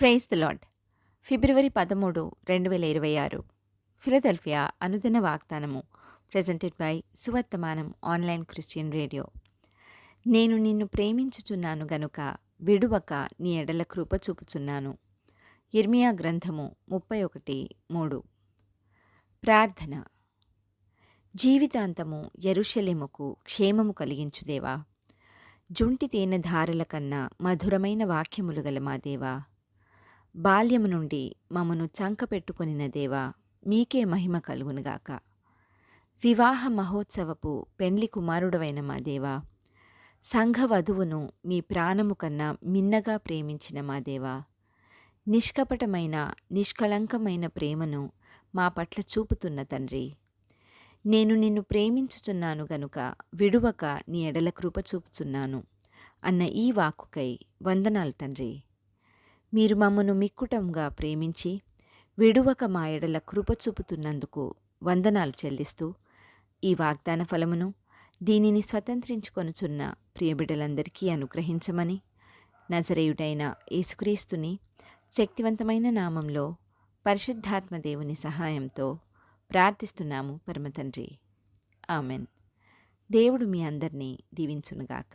Praise the Lord. February 13, 2026 Philadelphia అనుదిన వాగ్దానము presented by Suvarthamanam online Christian radio. నేను నిన్ను ప్రేమించుచున్నాను గనుక విడువక నీ ఎడల కృప చూపుచున్నాను. యిర్మీయా గ్రంథము 31:3. ప్రార్థన. జీవితాంతము యెరూషలేముకు క్షేమము కలిగించు దేవా, జుంటి తేనె ధారల కన్నా మధురమైన వాక్యములు గల మా దేవా, బాల్యము నుండి మమ్మను చంకపెట్టుకొనిన దేవా, మీకే మహిమ కలుగునుగాక. వివాహ మహోత్సవపు పెండ్లి కుమారుడవైన మా దేవా, సంఘవధువును మీ ప్రాణము కన్నా మిన్నగా ప్రేమించిన మా దేవా, నిష్కపటమైన నిష్కళంకమైన ప్రేమను మా పట్ల చూపుతున్న తండ్రి, నేను నిన్ను ప్రేమించుచున్నాను గనుక విడువక నీ ఎడల కృప చూపుచున్నాను అన్న ఈ వాక్కుకై వందనాలు తండ్రి. మీరు మమ్మను మిక్కుటంగా ప్రేమించి విడువక మా ఎడల కృప చూపుతున్నందుకు వందనాలు చెల్లిస్తూ, ఈ వాగ్దాన ఫలమును దీనిని స్వతంత్రించుకొనుచున్న ప్రియబిడ్డలందరికీ అనుగ్రహించమని నజరేయుడైన యేసుక్రీస్తుని శక్తివంతమైన నామంలో పరిశుద్ధాత్మ దేవుని సహాయంతో ప్రార్థిస్తున్నాము పరమతండ్రి. ఆమెన్. దేవుడు మీ అందరినీ దీవించునుగాక.